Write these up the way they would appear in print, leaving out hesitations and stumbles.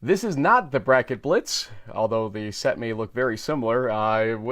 This is not the Bracket Blitz, although the set may look very similar.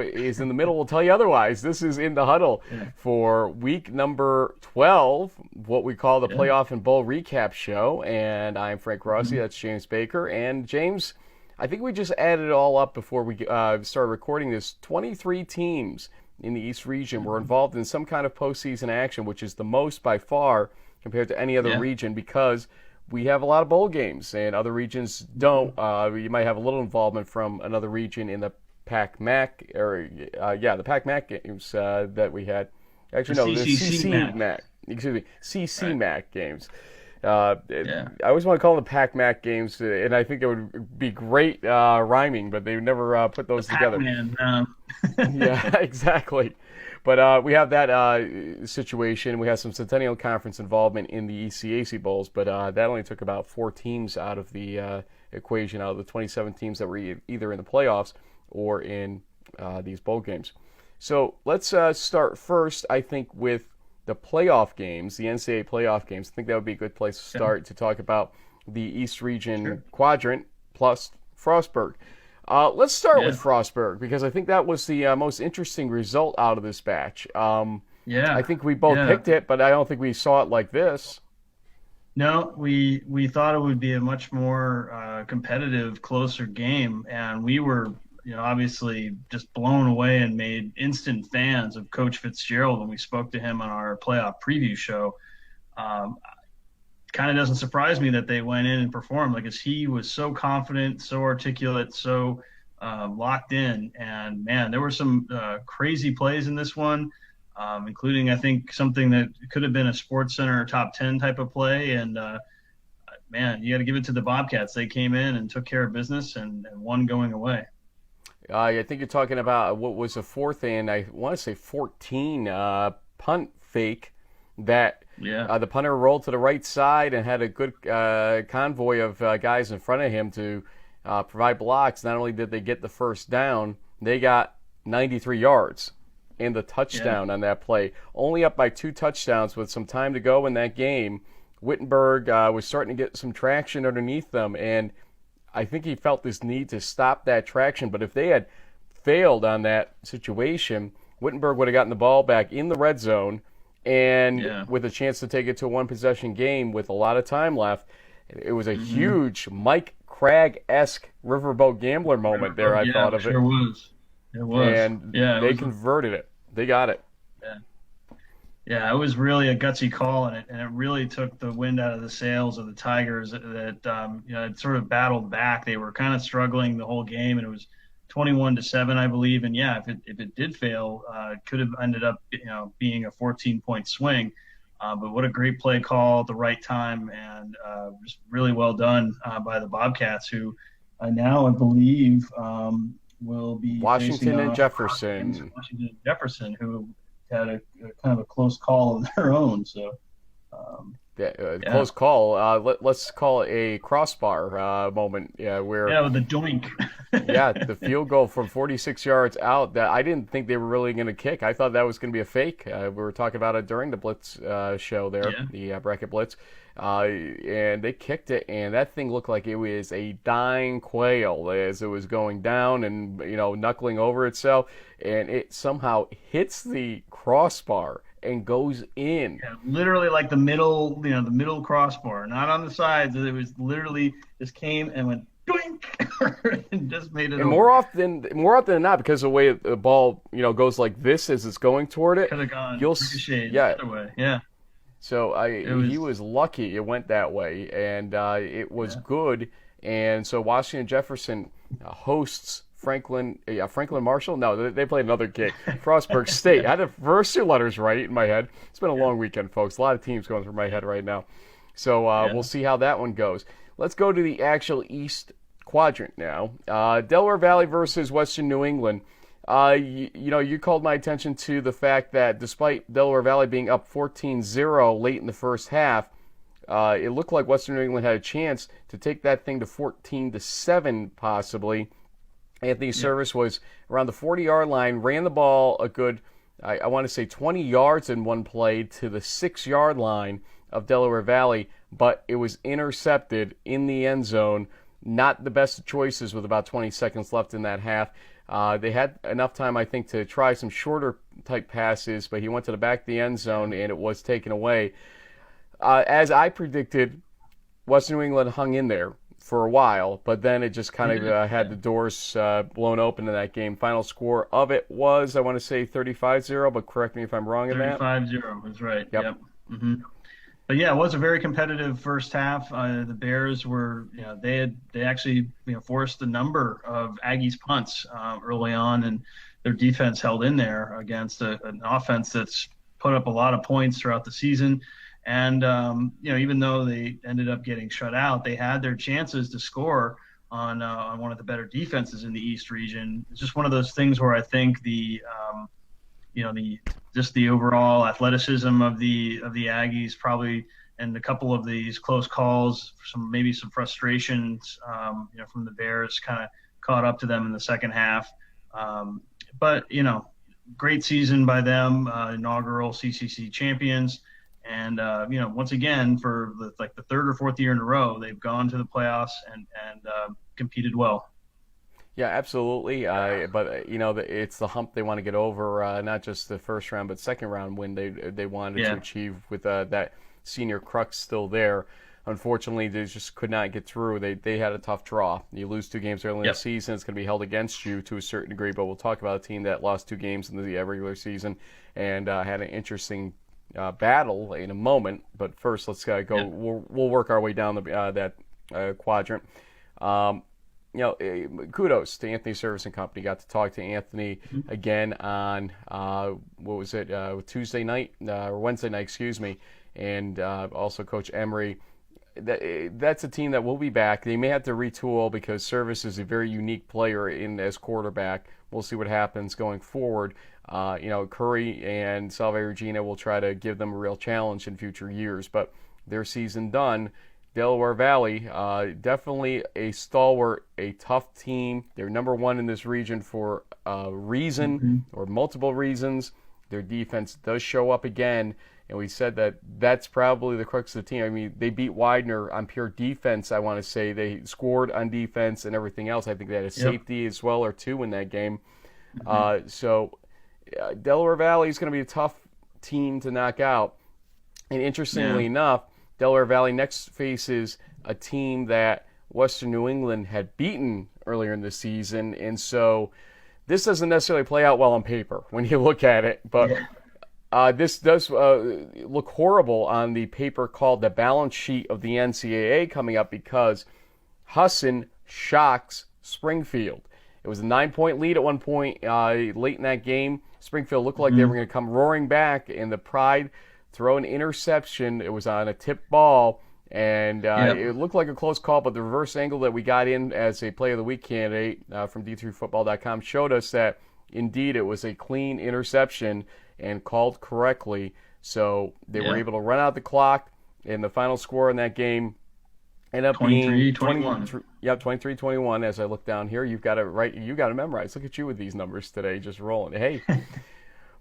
Is in the middle will tell you otherwise. This is In the Huddle Yeah. for week number 12, what we call the Yeah. Playoff and Bowl Recap Show. And I'm Frank Rossi, Mhm. that's James Baker. And James, I think we just added it all up before we started recording this. 23 teams in the East region were Mhm. involved in some kind of postseason action, which is the most by far compared to any other Yeah. region because we have a lot of bowl games and other regions don't. You might have a little involvement from another region in the Pac-Mac or the Pac-Mac games that we had. The Actually, no, the CCC match. CC-Mac. Excuse me, Right. CC-Mac games. Yeah. I always want to call them the Pac-Mac games, and I think it would be great rhyming, but they never put The those together. Pac-Man. Yeah, exactly. But we have that situation. We have some Centennial Conference involvement in the ECAC Bowls, but that only took about 4 teams out of the equation, out of the 27 teams that were either in the playoffs or in these bowl games. So let's start first, I think, with the playoff games, the NCAA playoff games. I think that would be a good place to Yeah. start to talk about the East Region Sure. quadrant plus Frostburg. Let's start with Yeah. Frostburg because I think that was the most interesting result out of this batch. I Yeah. think we both Yeah. picked it, but I don't think we saw it like this. No, we thought it would be a much more competitive, closer game, and we were, obviously just blown away and made instant fans of Coach Fitzgerald when we spoke to him on our playoff preview show. Um, Kind of doesn't surprise me that they went in and performed like as he was so confident, so articulate, so locked in. And man, there were some crazy plays in this one, including I think something that could have been a Sports Center top 10 type of play. And man, you got to give it to the Bobcats. They came in and took care of business and won going away. I think you're talking about what was a fourth and I want to say 14 punt fake that Yeah, the punter rolled to the right side and had a good convoy of guys in front of him to provide blocks. Not only did they get the first down, they got 93 yards and the yeah, touchdown on that play. Only up by 2 touchdowns with some time to go in that game. Wittenberg was starting to get some traction underneath them, and I think he felt this need to stop that traction. But if they had failed on that situation, Wittenberg would have gotten the ball back in the red zone and yeah. with a chance to take it to a one possession game with a lot of time left. It was a Mm-hmm. huge Mike Cragg-esque Riverboat Gambler moment there, I Yeah, thought of it. sure was. It was. And Yeah, it they was. converted it. They got it. Yeah. Yeah, it was really a gutsy call, and it really took the wind out of the sails of the Tigers that had sort of battled back. They were kind of struggling the whole game, and it was 21-7, I believe. And yeah, if it did fail, it could have ended up being a 14-point swing. But what a great play call at the right time, and just really well done by the Bobcats, who now I believe will be facing Washington and off against Jefferson. Washington and Jefferson, who had a kind of a close call of their own. So, Yeah, yeah, close call. Let's call it a crossbar moment. Yeah, where yeah, with the doink. yeah, the field goal from 46 yards out that I didn't think they were really going to kick. I thought that was going to be a fake. We were talking about it during the Blitz show there, Yeah, the Bracket Blitz. And they kicked it, and that thing looked like it was a dying quail as it was going down and, knuckling over itself. And it somehow hits the crossbar and goes in. yeah, literally like the middle crossbar, not on the sides. It was literally just came and went doink and just made it And more over. often, more often than not, because of the way the ball, goes like this as it's going toward it, Could have gone you'll, ricocheted yeah. the other way. Yeah, So it he was. was lucky it went that way, and it was Yeah, good. And so Washington Jefferson hosts Franklin Marshall. No, they played another game. Frostburg State. I had the first 2 letters right in my head. It's been a yeah, long weekend, folks. A lot of teams going through my head right now. So yeah, we'll see how that one goes. Let's go to the actual East quadrant now. Delaware Valley versus Western New England. You called my attention to the fact that despite Delaware Valley being up 14-0 late in the first half, it looked like Western New England had a chance to take that thing to 14-7 possibly. Anthony yeah, Service was around the 40-yard line, ran the ball a good, I want to say 20 yards in one play to the 6-yard line of Delaware Valley, but it was intercepted in the end zone not the best of choices with about 20 seconds left in that half. They had enough time, I think, to try some shorter type passes, but he went to the back of the end zone and it was taken away. As I predicted, Western New England hung in there for a while, but then it just kind of had the doors blown open in that game. Final score of it was, I want to say 35-0, but correct me if I'm wrong in that. 35-0 was right. Yep. Mm-hmm. But yeah, it was a very competitive first half. The Bears were, they actually, forced a number of Aggies punts early on, and their defense held in there against an offense that's put up a lot of points throughout the season. And, even though they ended up getting shut out, they had their chances to score on one of the better defenses in the East region. It's just one of those things where I think the overall athleticism of the Aggies probably, and a couple of these close calls, maybe some frustrations, from the Bears kind of caught up to them in the second half. But great season by them, inaugural CCC champions. And, once again, for the third or fourth year in a row, they've gone to the playoffs and competed well. Yeah, absolutely. But it's the hump they want to get over, not just the first round, but second round win they wanted to achieve with that senior crux still there. Unfortunately, they just could not get through. They had a tough draw. You lose 2 games early in the season, it's going to be held against you to a certain degree. But we'll talk about a team that lost 2 games in the regular season and had an interesting battle in a moment. But first, let's go. Yeah. We'll work our way down that quadrant. Kudos to Anthony Service and Company. Got to talk to Anthony again on Tuesday night or Wednesday night, excuse me, and also Coach Emery. That's a team that will be back. They may have to retool because Service is a very unique player as quarterback. We'll see what happens going forward. Curry and Salve Regina will try to give them a real challenge in future years, but their season done. Delaware Valley, definitely a stalwart, a tough team. They're number 1 in this region for a reason or multiple reasons. Their defense does show up again, and we said that's probably the crux of the team. I mean, they beat Widener on pure defense, I want to say. They scored on defense and everything else. I think they had a safety as well or 2 in that game. Delaware Valley is going to be a tough team to knock out. And interestingly enough, Delaware Valley next faces a team that Western New England had beaten earlier in the season. And so this doesn't necessarily play out well on paper when you look at it. But this does look horrible on the paper called the balance sheet of the NCAA coming up because Husson shocks Springfield. It was a 9-point lead at one point late in that game. Springfield looked like they were going to come roaring back, and the Pride throw an interception. It was on a tipped ball, and it looked like a close call, but the reverse angle that we got in as a Play of the Week candidate from D3Football.com showed us that, indeed, it was a clean interception and called correctly. So they were able to run out the clock, and the final score in that game ended up being 23-21. 23-21. As I look down here, you've got it right. You got to memorize. Look at you with these numbers today, just rolling. Hey.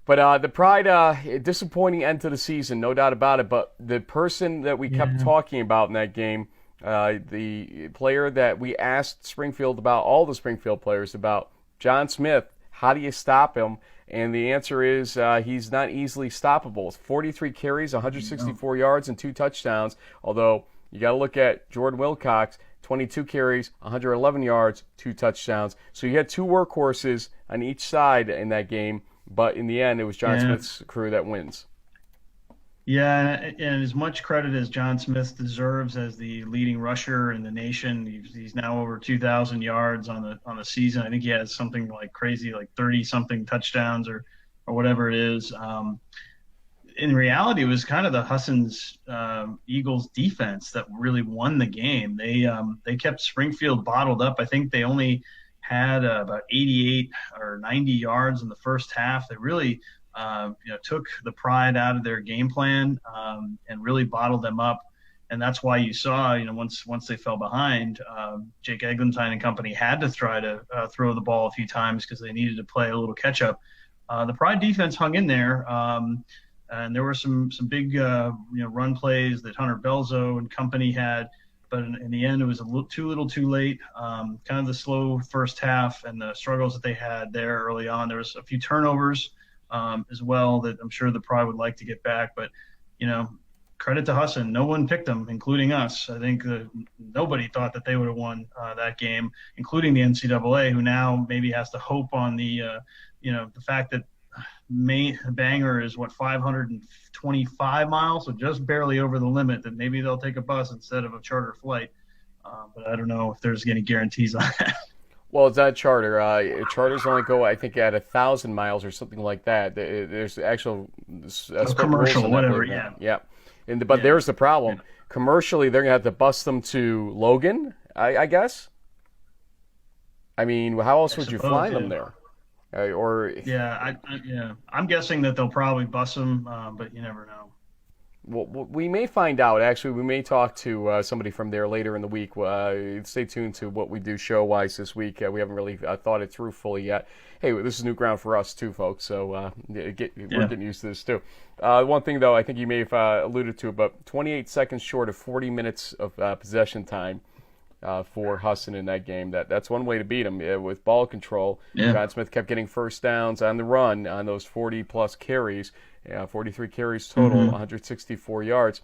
But the Pride, disappointing end to the season, no doubt about it. But the person that we kept talking about in that game, the player that we asked Springfield about, all the Springfield players about, John Smith, how do you stop him? And the answer is he's not easily stoppable. 43 carries, 164 yards, and 2 touchdowns. Although you got to look at Jordan Wilcox, 22 carries, 111 yards, 2 touchdowns. So you had 2 workhorses on each side in that game. But in the end, it was John Smith's crew that wins. Yeah, and as much credit as John Smith deserves as the leading rusher in the nation, he's now over 2,000 yards on the season. I think he has something like crazy, like 30-something touchdowns or whatever it is. In reality, it was kind of the Husson's Eagles defense that really won the game. They kept Springfield bottled up. I think they only had about 88 or 90 yards in the first half. They really took the Pride out of their game plan and really bottled them up. And that's why you saw, once they fell behind, Jake Eglantine and company had to try to throw the ball a few times because they needed to play a little catch up. The Pride defense hung in there, and there were some big run plays that Hunter Belzo and company had. but in the end, it was a little too late. Kind of the slow first half and the struggles that they had there early on. There was a few turnovers as well that I'm sure the Pride would like to get back. But, credit to Hassan. No one picked them, including us. I think nobody thought that they would have won that game, including the NCAA, who now maybe has to hope on the fact that Bangor is 525 miles, so just barely over the limit, that maybe they'll take a bus instead of a charter flight. But I don't know if there's any guarantees on that. Well, it's not charter. Charters only go, I think, at 1,000 miles or something like that. There's actual commercial, whatever. Yeah. But there's the problem. Yeah. Commercially, they're gonna have to bus them to Logan, I guess. I mean, how else would you fly them there? I'm guessing that they'll probably bus them, but you never know. Well, we may find out. Actually, we may talk to somebody from there later in the week. Stay tuned to what we do show-wise this week. We haven't really thought it through fully yet. Hey, this is new ground for us too, folks. So we're getting used to this too. One thing, though, I think you may have alluded to, about 28 seconds short of 40 minutes of possession time for Hassan in that game. That's one way to beat him with ball control. Yeah. John Smith kept getting first downs on the run on those 40-plus carries. 43 carries total, 164 yards.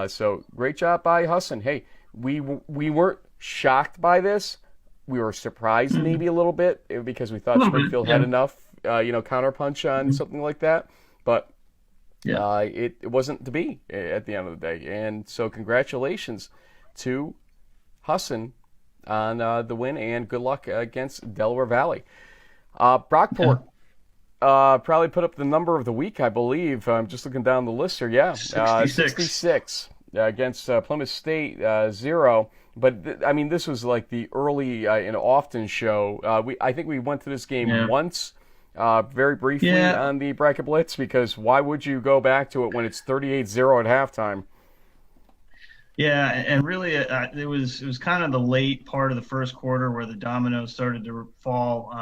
So great job by Hassan. Hey, we weren't shocked by this. We were surprised maybe a little bit because we thought Springfield had enough, counterpunch on something like that. But it wasn't to be at the end of the day. And so congratulations to Hassan on the win, and good luck against Delaware Valley. Brockport. Probably put up the number of the week, I believe. I'm just looking down the list here. 66 against Plymouth State, 0. But this was like the early and often show. I think we went to this game once, very briefly on the Bracket Blitz, because why would you go back to it when it's 38-0 at halftime? Yeah, and really, it was kind of the late part of the first quarter where the dominoes started to fall.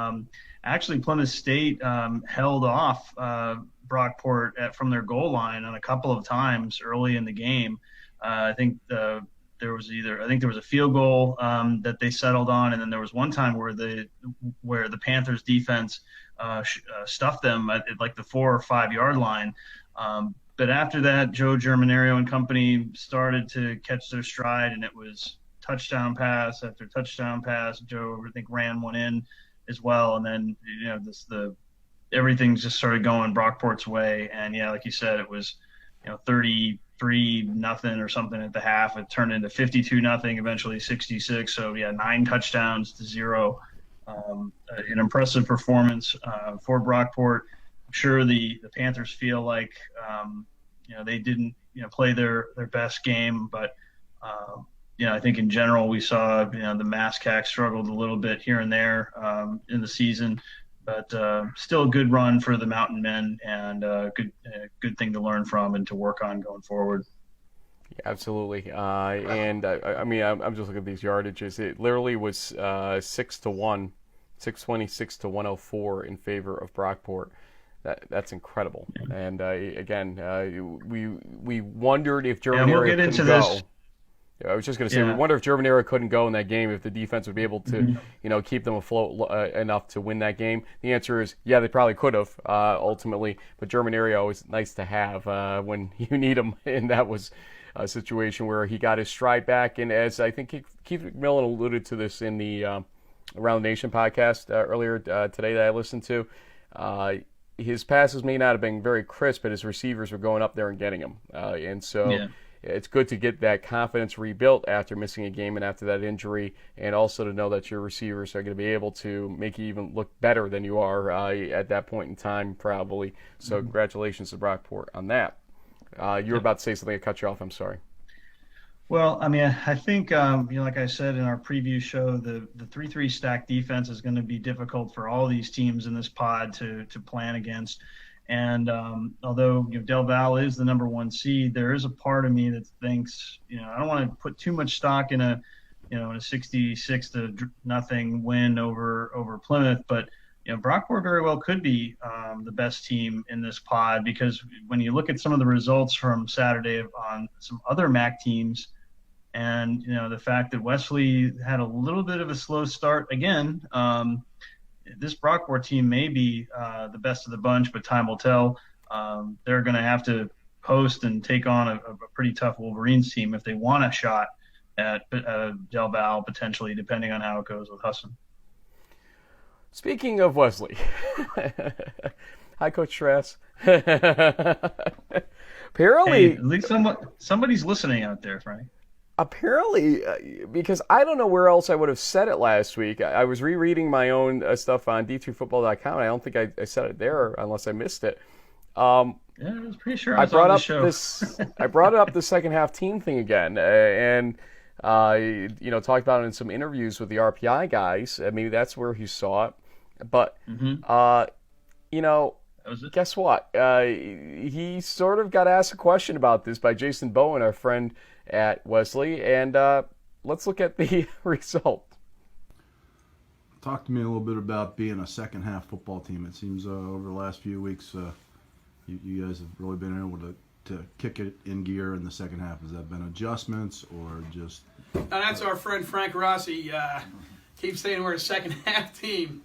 Actually, Plymouth State held off Brockport from their goal line on a couple of times early in the game. I think there was a field goal that they settled on, and then there was one time where the Panthers defense stuffed them at like the 4 or 5 yard line. But after that, Joe Germinario and company started to catch their stride, and it was touchdown pass after touchdown pass. Joe, I think, ran one in as well, and then everything just started going Brockport's way. And like you said, it was 33-0 or something at the half. It turned into 52-0, eventually 66. So 9 touchdowns to 0. An impressive performance for Brockport. I'm sure the Panthers feel like they didn't play their best game, but I think in general we saw the MASCAC struggled a little bit here and there in the season, but still a good run for the Mountain Men, and good thing to learn from and to work on going forward. Yeah, absolutely. I'm just looking at these yardages. It literally was 6-1, 626 to 104 in favor of Brockport. That's incredible. And again, we wondered if Germinario couldn't go. I was just going to say, we wonder if Germinario couldn't go in that game, if the defense would be able to, keep them afloat enough to win that game. The answer is, they probably could have ultimately. But Germinario is nice to have when you need him, and that was a situation where he got his stride back. And as I think Keith McMillan alluded to this in the Around the Nation podcast earlier today that I listened to, his passes may not have been very crisp, but his receivers were going up there and getting him. And so it's good to get that confidence rebuilt after missing a game and after that injury, and also to know that your receivers are going to be able to make you even look better than you are at that point in time, probably. So congratulations to Brockport on that. You were about to say something. I cut you off. I'm sorry. Well, I think, like I said in our preview show, the 3-3 stack defense is going to be difficult for all these teams in this pod to plan against. And although Del Val is the number 1 seed, there is a part of me that thinks, I don't want to put too much stock in a 66-0 win over Plymouth, but Brockport very well could be the best team in this pod, because when you look at some of the results from Saturday on some other MAC teams, And the fact that Wesley had a little bit of a slow start again. This Brockport team may be the best of the bunch, but time will tell. They're going to have to host and take on a pretty tough Wolverines team if they want a shot at Del Val, potentially, depending on how it goes with Husson. Speaking of Wesley, hi, Coach Trass. Apparently, Hey, at least somebody's listening out there, Frank. Apparently, because I don't know where else I would have said it last week. I was rereading my own stuff on d3football.com. I don't think I said it there unless I missed it. Yeah, I was pretty sure I brought on the up show. this. I brought up the second half team thing again, and talked about it in some interviews with the RPI guys. Maybe that's where he saw it. But That was it. guess what? He sort of got asked a question about this by Jason Bowen, our friend at Wesley, and let's look at the result. Talk to me a little bit about being a second half football team. It seems over the last few weeks you guys have really been able to kick it in gear in the second half. Has that been adjustments or just... That's our friend Frank Rossi. Keeps saying we're a second half team.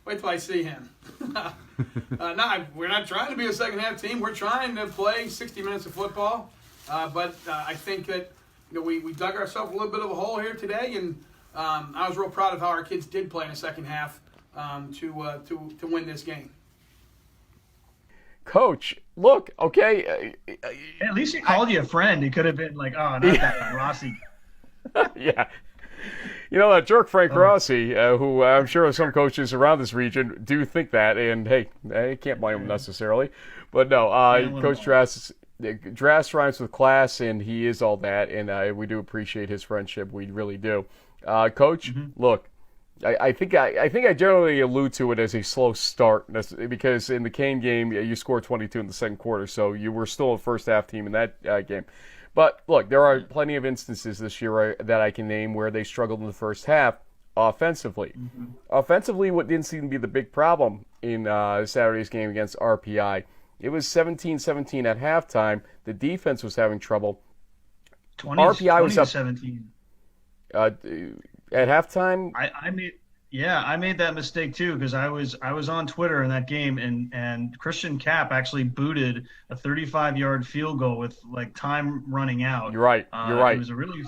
Wait till I see him. No, we're not trying to be a second half team. We're trying to play 60 minutes of football. But I think that we dug ourselves a little bit of a hole here today, and I was real proud of how our kids did play in the second half to win this game. Coach, look, okay. At least he called you a friend. He could have been like, "Oh, not that Rossi." Yeah. That jerk Frank Rossi, who I'm sure some coaches around this region do think that, and hey, I can't blame him necessarily. But no, Coach Drass rhymes with class, and he is all that, and we do appreciate his friendship. We really do. Coach, look, I think I generally allude to it as a slow start because in the Kane game you scored 22 in the second quarter, so you were still a first half team in that game. But look, there are plenty of instances this year that I can name where they struggled in the first half offensively. Offensively, what didn't seem to be the big problem in Saturday's game against RPI. It was 17-17 at halftime. The defense was having trouble. RPI was up 17. At halftime. I made that mistake too because I was on Twitter in that game and Christian Kapp actually booted a 35-yard field goal with like time running out. You're right. It was a really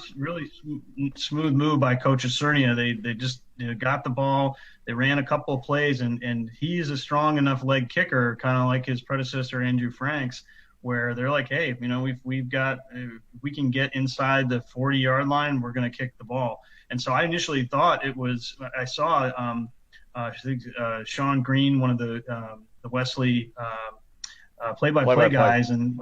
smooth move by Coach Cernia. They just got the ball. They ran a couple of plays and he's a strong enough leg kicker, kind of like his predecessor Andrew Franks, where they're like, hey, we can get inside the 40-yard line. We're going to kick the ball. And so I initially thought I saw I think Sean Green, one of the Wesley play-by-play guys, and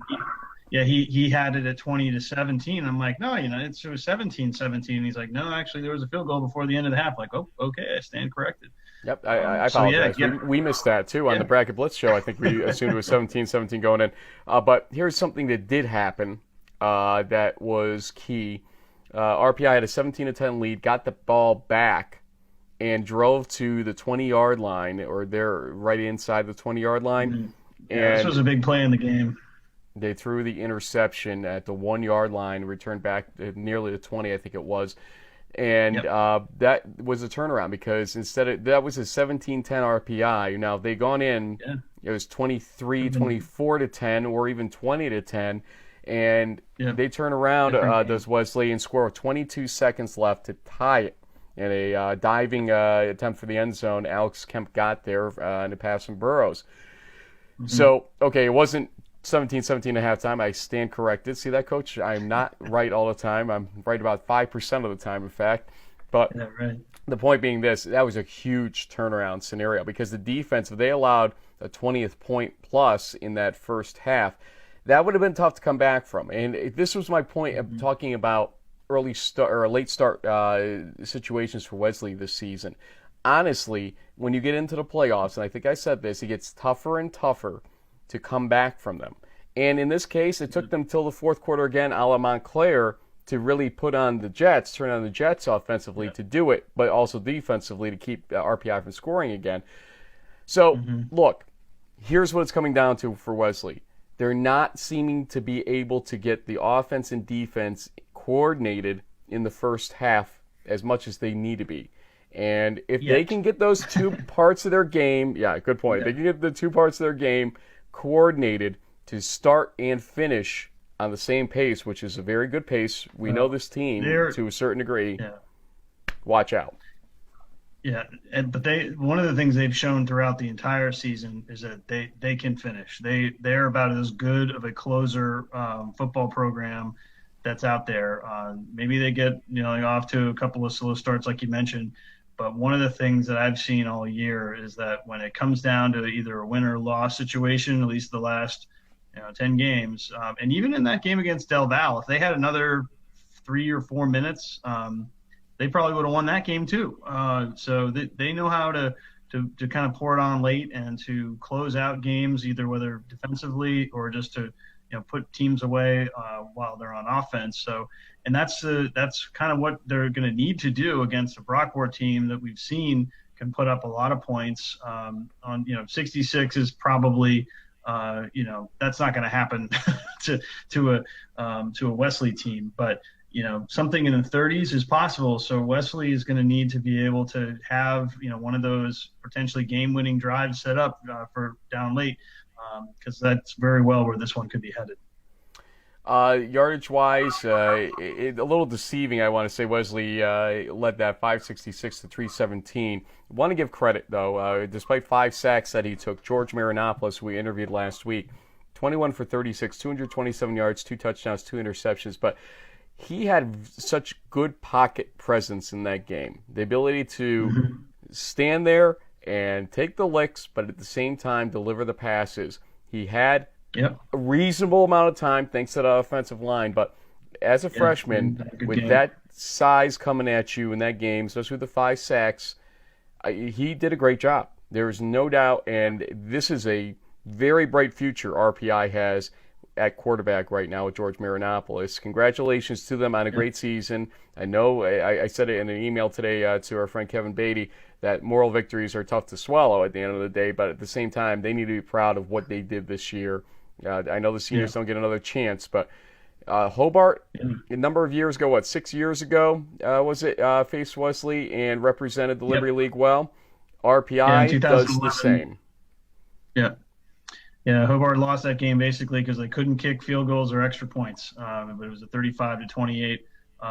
he had it at 20-17. I'm like, no, it was 17-17. He's like, no, actually there was a field goal before the end of the half. Like, oh, okay, I stand corrected. Yep, I apologize. We missed that too on the Bracket Blitz show. I think we assumed it was 17-17 going in. But here's something that did happen that was key. RPI had a 17-10 lead, got the ball back, and drove to the 20-yard line, or they're right inside the 20-yard line. Mm-hmm. Yeah, this was a big play in the game. They threw the interception at the 1-yard line, returned back nearly to 20, I think it was. And that was a turnaround because that was a 17-10 RPI. Now, if they'd gone in, it was 23, 24-10, or even 20-10. And they turn around, does Wesley, and score with 22 seconds left to tie it. In a diving attempt for the end zone, Alex Kemp got there in a pass from Burrows. So, okay, it wasn't 17-17 at halftime. I stand corrected. See that, Coach? I'm not right all the time. I'm right about 5% of the time, in fact. But the point being this, that was a huge turnaround scenario because the defense, if they allowed a 20th point plus in that first half, that would have been tough to come back from. And this was my point of talking about early start or late start situations for Wesley this season. Honestly, when you get into the playoffs, and I think I said this, it gets tougher and tougher to come back from them. And in this case, it took them till the fourth quarter again, a la Montclair, to really turn on the Jets offensively to do it, but also defensively to keep RPI from scoring again. So, look, here's what it's coming down to for Wesley. They're not seeming to be able to get the offense and defense coordinated in the first half as much as they need to be. And if they can get those two parts of their game, good point. They can get the two parts of their game coordinated to start and finish on the same pace, which is a very good pace. We know this team to a certain degree. Yeah. Watch out. Yeah, but one of the things they've shown throughout the entire season is that they can finish. They're about as good of a closer football program that's out there. Maybe they get off to a couple of slow starts like you mentioned, but one of the things that I've seen all year is that when it comes down to either a win or loss situation, at least the last 10 games, and even in that game against Del Val, if they had another 3 or 4 minutes, they probably would have won that game too. So they know how to kind of pour it on late and to close out games, either whether defensively or just to put teams away while they're on offense. So, and that's kind of what they're going to need to do against a Brockport team that we've seen can put up a lot of points. On 66 is probably that's not going to happen to a Wesley team, but something in the 30s is possible. So Wesley is going to need to be able to have, one of those potentially game-winning drives set up for down late, because that's very well where this one could be headed. Yardage-wise, a little deceiving, I want to say. Wesley led that 566 to 317. Want to give credit, though. Despite 5 sacks that he took, George Marinopoulos, who we interviewed last week, 21 for 36, 227 yards, 2 touchdowns, 2 interceptions. But he had such good pocket presence in that game. The ability to stand there and take the licks, but at the same time deliver the passes. He had a reasonable amount of time thanks to the offensive line, but as a freshman, with that size coming at you in that game, especially with the 5 sacks, he did a great job. There is no doubt, and this is a very bright future RPI has at quarterback right now with George Marinopoulos. Congratulations to them on a great season. I know I said it in an email today to our friend Kevin Beatty that moral victories are tough to swallow at the end of the day, but at the same time, they need to be proud of what they did this year. I know the seniors don't get another chance, but Hobart, a number of years ago, 6 years ago, was it, faced Wesley and represented the Liberty League well. RPI does the same. Yeah, Hobart lost that game basically because they couldn't kick field goals or extra points. But it was a 35-28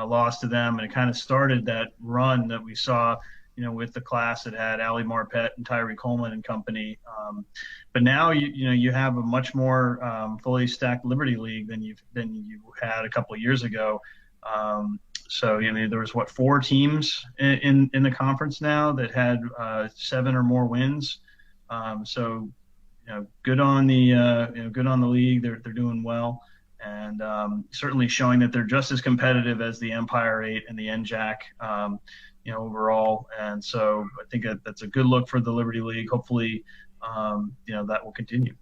loss to them, and it kind of started that run that we saw, with the class that had Ali Marpet and Tyree Coleman and company. But now you have a much more fully stacked Liberty League than you had a couple of years ago. So there was 4 teams in the conference now that had 7 or more wins. So good on the league. They're doing well, and certainly showing that they're just as competitive as the Empire 8 and the NJAC, overall. And so I think that's a good look for the Liberty League. Hopefully, that will continue.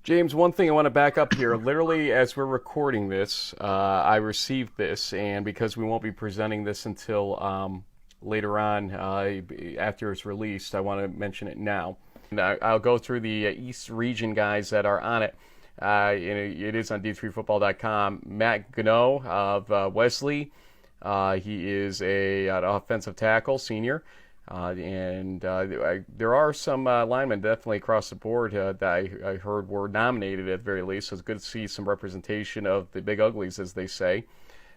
James, one thing I want to back up here. Literally, as we're recording this, I received this, and because we won't be presenting this until later on after it's released, I want to mention it now. I'll go through the East Region guys that are on it. It is on D3Football.com. Matt Gano of Wesley. He is an offensive tackle, senior. And there are some linemen definitely across the board that I heard were nominated at the very least. So it's good to see some representation of the big uglies, as they say.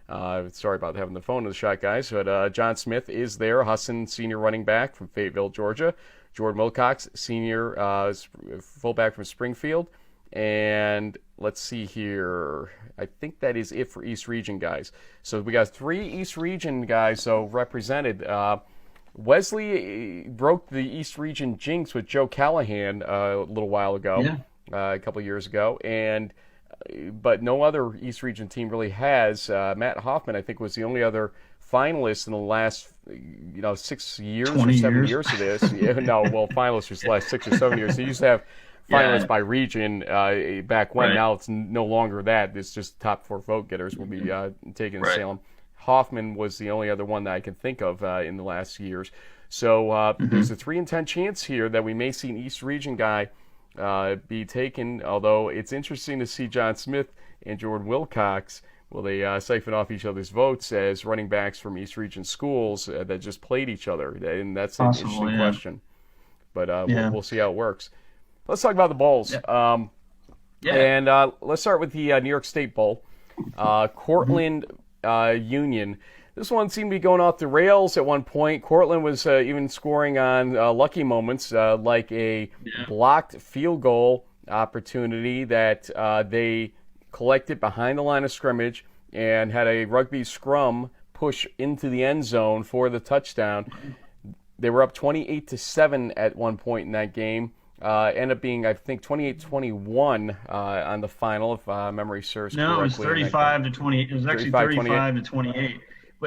Sorry about having the phone in the shot, guys. But John Smith is there, Husson, senior running back from Fayetteville, Georgia. Jordan Wilcox, senior fullback from Springfield. And let's see here. I think that is it for East Region guys. So we got 3 East Region guys represented. Wesley broke the East Region jinx with Joe Callahan a little while ago, a couple years ago, but no other East Region team really has. Matt Hoffman, I think, was the only other finalist in the last 6 years or 7 years of this. Finalists was the last 6 or 7 years. They used to have finalists by region back when. Right. Now it's no longer that. It's just top 4 vote getters will be taken to Salem. Hoffman was the only other one that I can think of in the last years. So there's a 3 in 10 chance here that we may see an East Region guy be taken, although it's interesting to see John Smith and Jordan Wilcox Will they siphon off each other's votes as running backs from East Region schools that just played each other? And that's an interesting question. But we'll see how it works. Let's talk about the bowls. And let's start with the New York State Bowl. Cortland Union. This one seemed to be going off the rails at one point. Cortland was even scoring on lucky moments, like a blocked field goal opportunity that they collected behind the line of scrimmage and had a rugby scrum push into the end zone for the touchdown. They were up 28-7 at one point in that game. Ended up being, I think, 28-21 on the final, if memory serves correctly. No, it was 35-28. It was actually 35-28.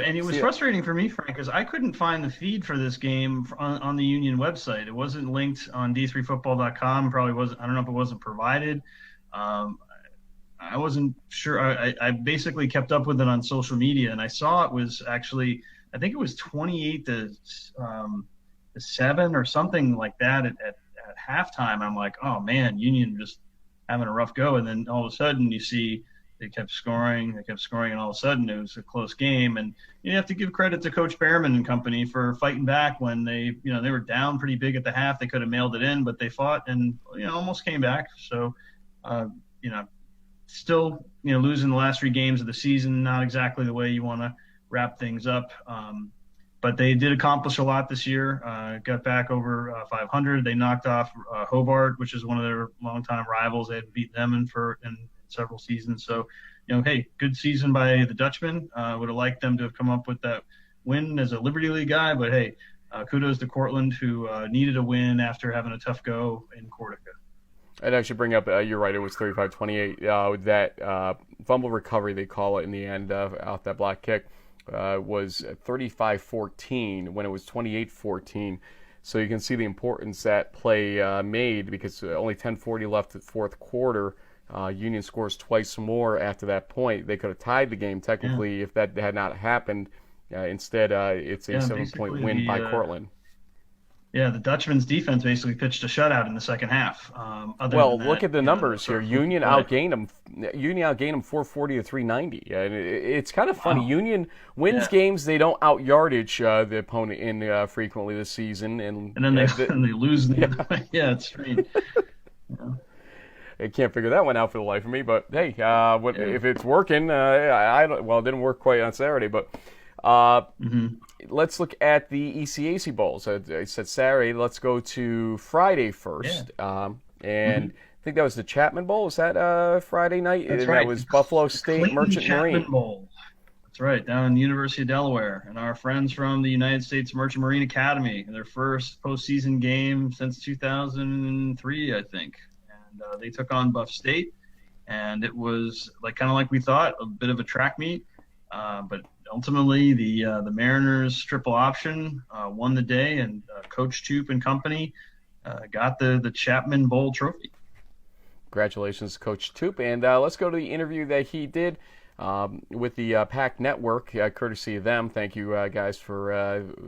And it was frustrating for me, Frank, because I couldn't find the feed for this game on the Union website. It wasn't linked on d3football.com. Probably wasn't. I don't know if it wasn't provided. I wasn't sure. I basically kept up with it on social media, and I saw it was actually, I think it was 28-7 or something like that at halftime. I'm like, oh man, Union just having a rough go. And then all of a sudden you see they kept scoring, and all of a sudden it was a close game. And you have to give credit to Coach Behrman and company for fighting back when they were down pretty big at the half. They could have mailed it in, but they fought and almost came back. So, still losing the last 3 games of the season, not exactly the way you want to wrap things up. But they did accomplish a lot this year. Got back over 500. They knocked off Hobart, which is one of their longtime rivals. They had beaten them in several seasons. So, hey, good season by the Dutchmen. Would have liked them to have come up with that win as a Liberty League guy. But, hey, kudos to Cortland, who needed a win after having a tough go in Cortica. And I should bring up, you're right, it was 35-28. That fumble recovery, they call it in the end, off that block kick. Was 35-14 when it was 28-14. So you can see the importance that play made, because only 10:40 left at fourth quarter. Union scores twice more after that point. They could have tied the game technically if that had not happened. Instead, it's a 7-point win by Cortland. Yeah, the Dutchman's defense basically pitched a shutout in the second half. Look at the numbers here. Union outgained them. Union outgained them 440-390. And it's kind of funny. Union wins games they don't out yardage the opponent in frequently this season, and then they lose. It's strange. I can't figure that one out for the life of me. But hey, if it's working? It didn't work quite on Saturday, but. Let's look at the ECAC Bowls. I said Saturday. Let's go to Friday first. I think that was the Chapman Bowl. Was that Friday night? That's right. That was Buffalo State Clayton Merchant Chapman Marine Bowl. That's right, down in the University of Delaware. And our friends from the United States Merchant Marine Academy, their first postseason game since 2003, I think. And they took on Buff State. And it was kind of like we thought, a bit of a track meet. But ultimately, the Mariners triple option won the day, and Coach Toop and company got the Chapman Bowl trophy. Congratulations, Coach Toop. And let's go to the interview that he did with the PAC Network, courtesy of them. Thank you, guys, for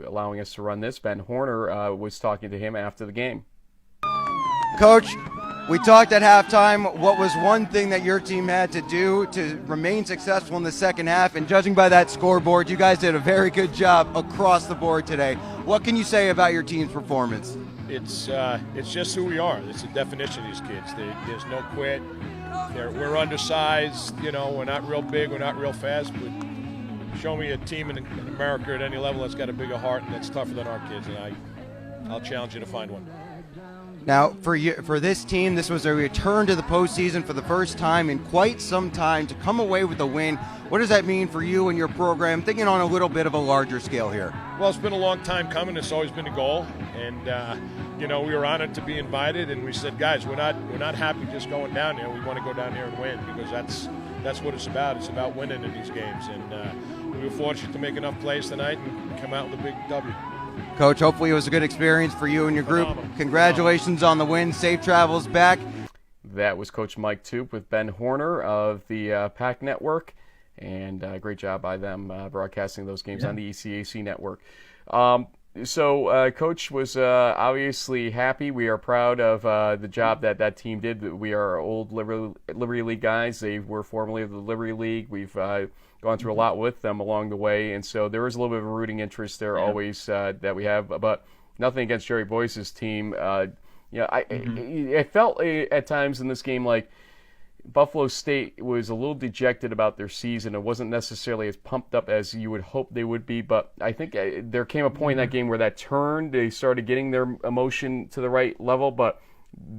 allowing us to run this. Ben Horner was talking to him after the game. Coach, we talked at halftime. What was one thing that your team had to do to remain successful in the second half? And judging by that scoreboard, you guys did a very good job across the board today. What can you say about your team's performance? It's just who we are. It's the definition of these kids. There's no quit. We're undersized. We're not real big. We're not real fast. But show me a team in America at any level that's got a bigger heart and that's tougher than our kids. And I'll challenge you to find one. Now, for this team, this was a return to the postseason for the first time in quite some time. To come away with a win, what does that mean for you and your program, thinking on a little bit of a larger scale here? Well, it's been a long time coming. It's always been a goal. And, we were honored to be invited. And we said, guys, we're not happy just going down there. We want to go down there and win, because that's what it's about. It's about winning in these games. And we were fortunate to make enough plays tonight and come out with a big W. Coach, hopefully it was a good experience for you and your group. Congratulations on the win. Safe travels back. That was Coach Mike Toop with Ben Horner of the PAC Network, and great job by them broadcasting those games on the ECAC Network. So Coach was obviously happy. We are proud of the job that team did. We are old Liberty League guys. They were formerly of the Liberty League. We've gone through a lot with them along the way, and so there is a little bit of a rooting interest there always that we have. But nothing against Jerry Boyce's team. I felt at times in this game like Buffalo State was a little dejected about their season. It wasn't necessarily as pumped up as you would hope they would be, but I think there came a point in that game where that turned. They started getting their emotion to the right level, but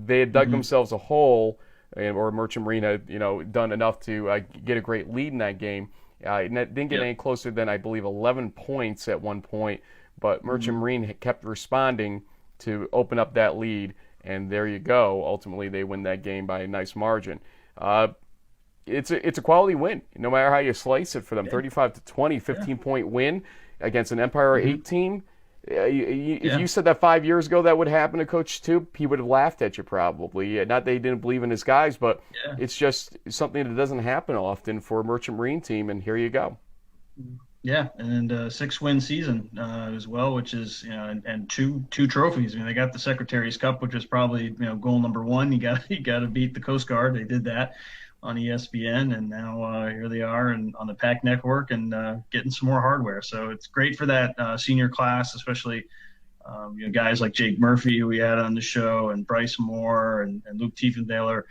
they had dug themselves a hole, or Merchant Marine had done enough to get a great lead in that game. It didn't get any closer than, I believe, 11 points at one point, but Merchant Marine kept responding to open up that lead, and there you go. Ultimately, they win that game by a nice margin. It's a quality win, no matter how you slice it for them. 35-20, 15-point win against an Empire 8 team. If you said that 5 years ago that would happen to Coach Stoop, he would have laughed at you probably. Not that he didn't believe in his guys, but it's just something that doesn't happen often for a Merchant Marine team, and here you go. Yeah, and a 6-win season as well, which is and two trophies. I mean, they got the Secretary's Cup, which is probably goal number one. You got to beat the Coast Guard. They did that on ESPN, and now here they are and on the PAC network and getting some more hardware. So it's great for that senior class, especially guys like Jake Murphy, who we had on the show, and Bryce Moore and Luke Tiefenthaler,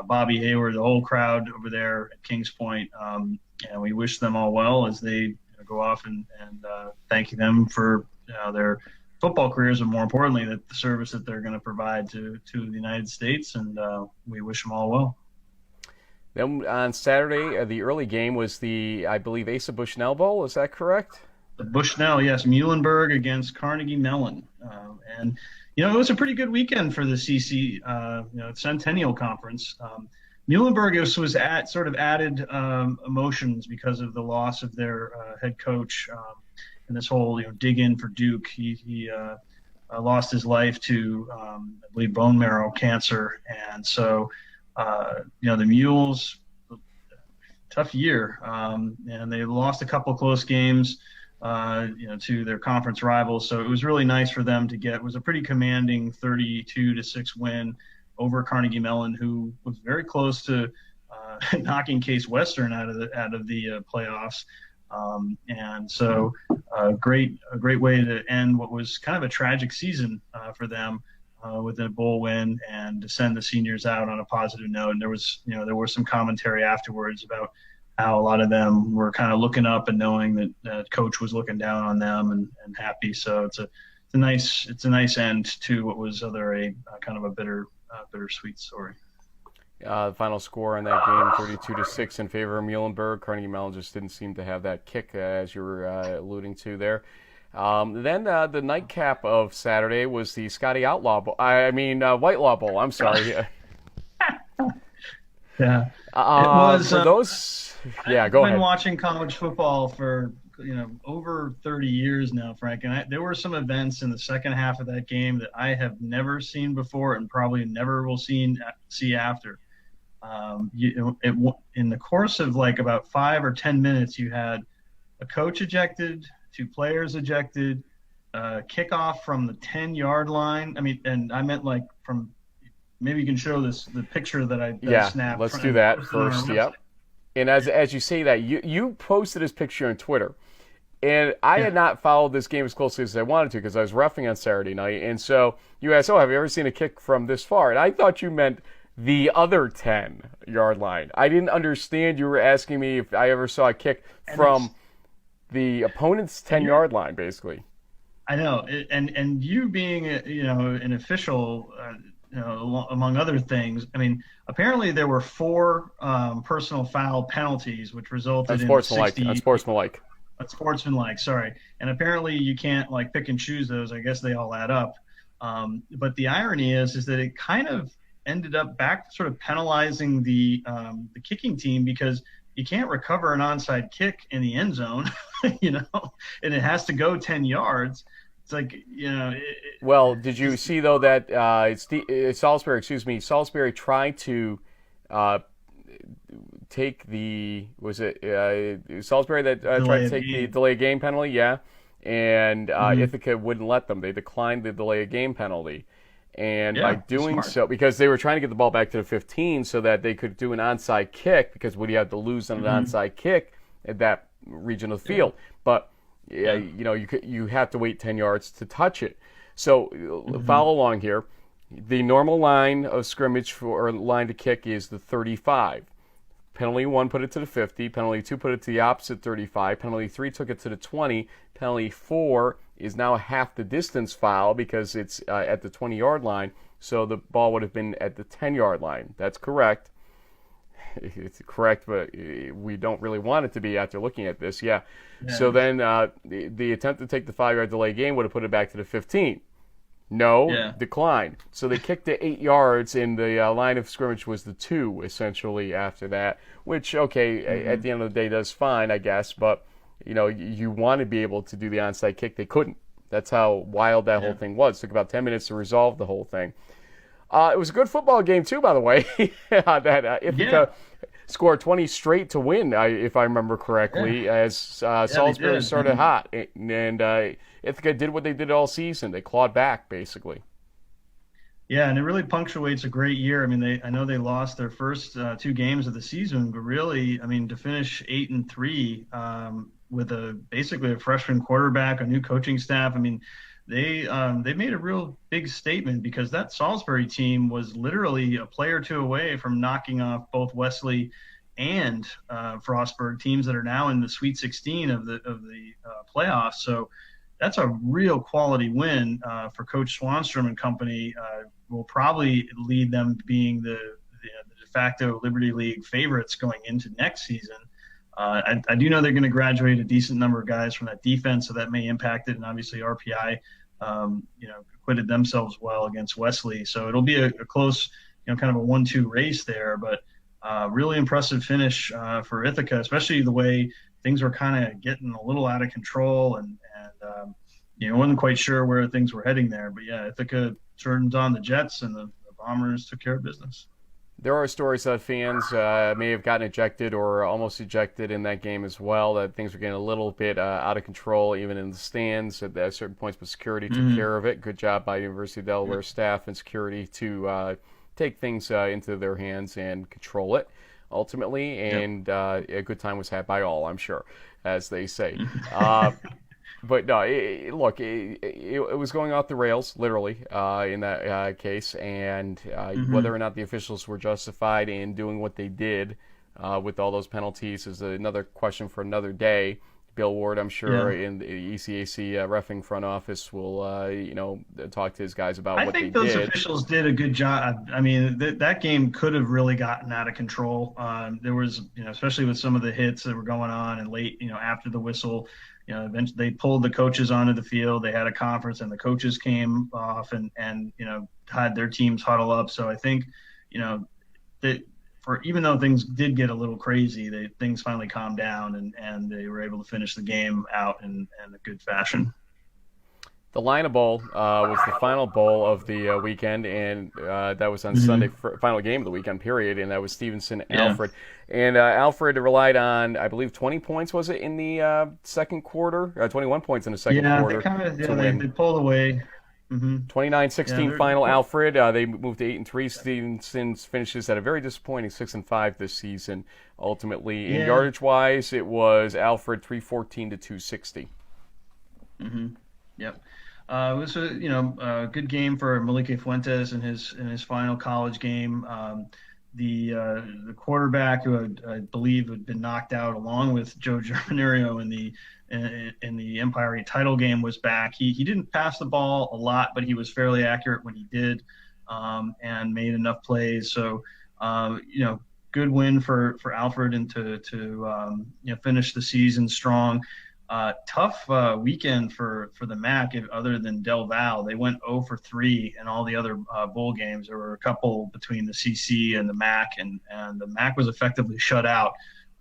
Bobby Hayward, the whole crowd over there at Kings Point. And we wish them all well as they go off and thank them for their football careers, and more importantly, the service that they're going to provide to the United States. And we wish them all well. Then on Saturday, the early game was I believe, Asa Bushnell Bowl. Is that correct? The Bushnell, yes, Muhlenberg against Carnegie Mellon, and it was a pretty good weekend for the CC Centennial Conference. Muhlenberg was at sort of added emotions because of the loss of their head coach and this whole dig in for Duke. He lost his life to I believe bone marrow cancer, and so the Mules, tough year, and they lost a couple close games to their conference rivals. So it was really nice for them to get. It was a pretty commanding 32-6 win over Carnegie Mellon, who was very close to knocking Case Western out of the playoffs. And so a great way to end what was kind of a tragic season for them with a bowl win, and to send the seniors out on a positive note. And there was some commentary afterwards about how a lot of them were kind of looking up and knowing that coach was looking down on them and happy. So it's a nice end to what was a kind of a bittersweet story. The final score on that game, 32-6 in favor of Muhlenberg. Carnegie Mellon just didn't seem to have that kick, as you were alluding to there. Then the nightcap of Saturday was the Scotty Whitelaw Bowl. I'm sorry. Yeah. It was for those. Yeah, go ahead. I've been watching college football for over 30 years now, Frank, and there were some events in the second half of that game that I have never seen before and probably never will see after. In the course of like about 5 or 10 minutes, you had a coach ejected, 2 players ejected, kickoff from the 10-yard line. I mean, and I meant like from. Maybe you can show the picture that I snapped. Let's do that first. Yep. And as you say that, you posted this picture on Twitter, and I had not followed this game as closely as I wanted to because I was reffing on Saturday night, and so you asked, have you ever seen a kick from this far? And I thought you meant the other 10-yard line. I didn't understand you were asking me if I ever saw a kick from the opponent's 10-yard line, basically. I know, and you being an official. Among other things, I mean, apparently there were 4 personal foul penalties, which resulted in 60. Unsportsmanlike. Unsportsmanlike, sorry. And apparently you can't pick and choose those. I guess they all add up. But the irony is that it kind of ended up back sort of penalizing the kicking team, because you can't recover an onside kick in the end zone, and it has to go 10 yards. It's like, Well, did you see, though, that Salisbury tried to take the – was it Salisbury that tried to take the delay game penalty? Yeah. and Ithaca wouldn't let them. They declined the delay of game penalty. And by doing so, because they were trying to get the ball back to the 15 so that they could do an onside kick, because what do you have to lose on an onside kick at that region of the field? But you have to wait 10 yards to touch it. So follow along here. The normal line of scrimmage or line to kick is the 35. Penalty 1 put it to the 50. Penalty 2 put it to the opposite 35. Penalty 3 took it to the 20. Penalty 4 is now half the distance foul because it's at the 20-yard line. So the ball would have been at the 10-yard line. That's correct. It's correct, but we don't really want it to be after looking at this. Yeah. So then the attempt to take the 5-yard delay game would have put it back to the 15. No, declined. So they kicked it 8 yards, and the line of scrimmage was the 2, essentially, after that, which, okay, at the end of the day, does fine, I guess. But, you want to be able to do the onside kick. They couldn't. That's how wild that whole thing was. It took about 10 minutes to resolve the whole thing. It was a good football game, too, by the way. That Ithaca scored 20 straight to win, if I remember correctly, as Salisbury started hot. And Ithaca did what they did all season. They clawed back, basically. Yeah, and it really punctuates a great year. I mean, I know they lost their first 2 games of the season, but really, I mean, to finish 8-3 with basically a freshman quarterback, a new coaching staff. I mean, they made a real big statement, because that Salisbury team was literally a play or 2 away from knocking off both Wesley and Frostburg, teams that are now in the Sweet 16 of the playoffs. So that's a real quality win for Coach Swanstrom and company. Will probably lead them being the de facto Liberty League favorites going into next season. I do know they're going to graduate a decent number of guys from that defense, so that may impact it. And obviously RPI, acquitted themselves well against Wesley. So it'll be a close, kind of a 1-2 race there. But really impressive finish for Ithaca, especially the way things were kind of getting a little out of control, and wasn't quite sure where things were heading there. But yeah, Ithaca turned on the Jets, and the Bombers took care of business. There are stories that fans may have gotten ejected or almost ejected in that game as well, that things were getting a little bit out of control, even in the stands at certain points, but security took care of it. Good job by University of Delaware staff and security to take things into their hands and control it ultimately, and a good time was had by all, I'm sure, as they say. But no, it was going off the rails, literally, in that case. And whether or not the officials were justified in doing what they did with all those penalties is another question for another day. Bill Ward, I'm sure, in the ECAC reffing front office will, talk to his guys about what they did. I think those officials did a good job. I mean, that game could have really gotten out of control. There was, especially with some of the hits that were going on, and late, after the whistle, eventually they pulled the coaches onto the field. They had a conference, and the coaches came off and had their teams huddle up. So I think, even though things did get a little crazy, things finally calmed down, and they were able to finish the game out in a good fashion. The Lina Bowl was the final bowl of the weekend, and that was on Sunday, final game of the weekend, period, and that was Stevenson-Alfred. And Alfred relied on, I believe, 20 points, was it, in the second quarter? 21 points in the second quarter. They pulled away. 29-16 final Alfred. They moved to 8-3. Stevenson finishes at a very disappointing 6-5 this season. Ultimately, in yardage-wise, it was Alfred 314 to 260. Yep. It was a good game for Malike Fuentes in his final college game. The quarterback, who I believe had been knocked out along with Joe Germinario in the Empire title game, was back. He didn't pass the ball a lot, but he was fairly accurate when he did, and made enough plays. So good win for Alfred, and to finish the season strong. Tough weekend for the MAC, other than Del Val. They went 0-3 in all the other bowl games. There were a couple between the CC and the MAC, and the MAC was effectively shut out.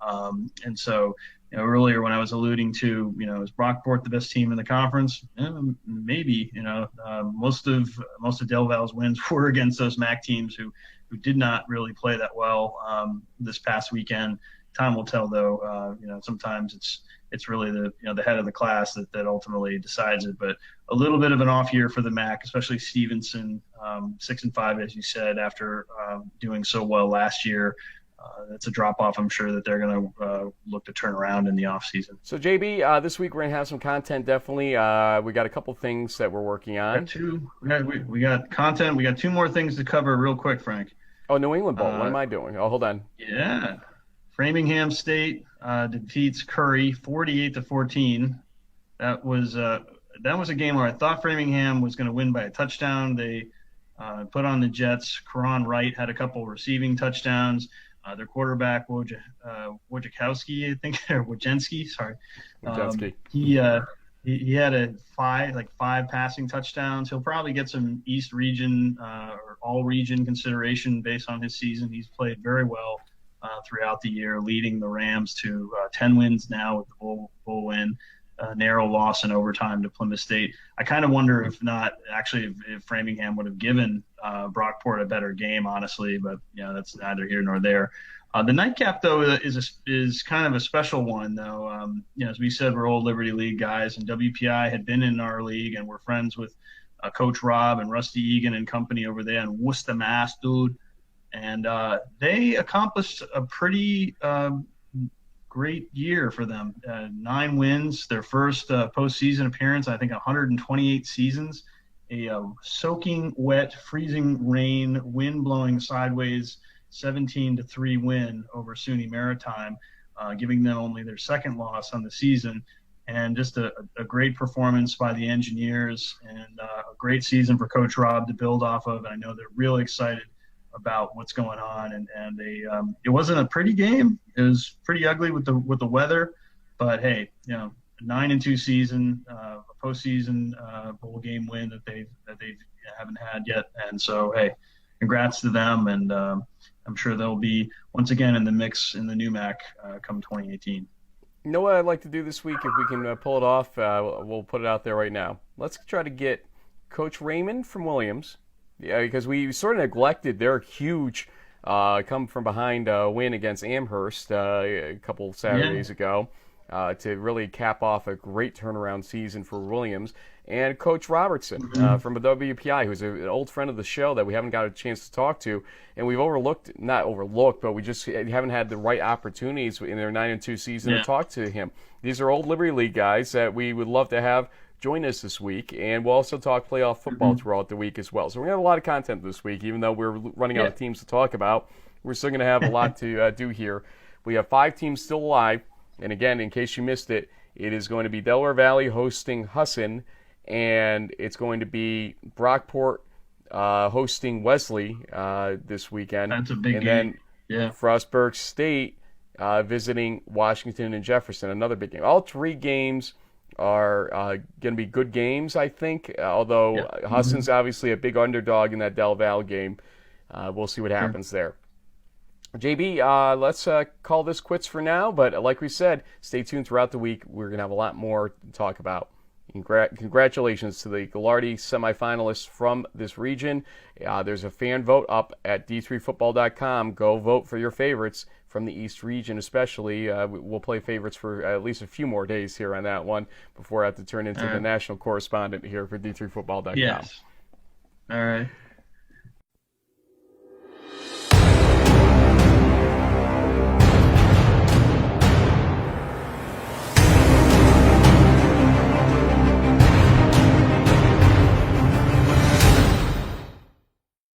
And so, earlier when I was alluding to, is Brockport the best team in the conference? Maybe. Most of Del Val's wins were against those MAC teams who did not really play that well this past weekend. Time will tell, though. Sometimes it's really the head of the class that ultimately decides it. But a little bit of an off year for the MAC, especially Stevenson, 6-5, as you said, after doing so well last year. It's a drop off. I'm sure that they're going to look to turn around in the off season. So JB, this week we're going to have some content. Definitely, we got a couple things that we're working on. We got content. We got 2 more things to cover real quick, Frank. Oh, New England Bowl. What am I doing? Oh, hold on. Yeah. Framingham State defeats Curry 48-14. That was a game where I thought Framingham was going to win by a touchdown. They put on the Jets. Karan Wright had a couple receiving touchdowns. Their quarterback Wojciechowski, I think, or Wojcinski, sorry. Wojcinski. He had 5 passing touchdowns. He'll probably get some East region or all region consideration based on his season. He's played very well throughout the year, leading the Rams to 10 wins now with the bowl win. Narrow loss in overtime to Plymouth State. I kind of wonder if Framingham would have given Brockport a better game, honestly, but that's neither here nor there. The nightcap, though, is kind of a special one, though. As we said, we're old Liberty League guys, and WPI had been in our league, and we're friends with Coach Rob and Rusty Egan and company over there in Worcester, Mass, dude. And they accomplished a pretty great year for them. 9 wins, their first postseason appearance, I think 128 seasons. A soaking wet, freezing rain, wind blowing sideways, 17-3 win over SUNY Maritime, giving them only their second loss on the season. And just a great performance by the Engineers, and a great season for Coach Rob to build off of. And I know they're really excited about what's going on, and it wasn't a pretty game. It was pretty ugly with the weather, but hey, 9-2 season, a postseason bowl game win that they haven't had yet, and so hey, congrats to them, and I'm sure they'll be once again in the mix in the new MAC come 2018. You know what I'd like to do this week, if we can pull it off, we'll put it out there right now. Let's try to get Coach Raymond from Williams. Yeah, because we sort of neglected their huge come from behind win against Amherst a couple Saturdays ago to really cap off a great turnaround season for Williams. And Coach Robertson from the WPI, who's an old friend of the show that we haven't got a chance to talk to. And we've not overlooked, but we just haven't had the right opportunities in their 9-2 season to talk to him. These are old Liberty League guys that we would love to have join us this week, and we'll also talk playoff football throughout the week as well. So we're going to have a lot of content this week, even though we're running out of teams to talk about. We're still going to have a lot to do here. We have 5 teams still alive, and again, in case you missed it, it is going to be Delaware Valley hosting Husson, and it's going to be Brockport hosting Wesley this weekend. That's a big game. And then Frostburg State visiting Washington and Jefferson, another big game. All 3 games are going to be good games, I think, although Husson's obviously a big underdog in that Del Val game. We'll see what happens there. JB, let's call this quits for now, but like we said, stay tuned throughout the week. We're going to have a lot more to talk about. Congratulations to the Gagliardi semifinalists from this region. There's a fan vote up at d3football.com. Go vote for your favorites from the East region especially. We'll play favorites for at least a few more days here on that one before I have to turn into the national correspondent here for d3football.com. Yes. All right.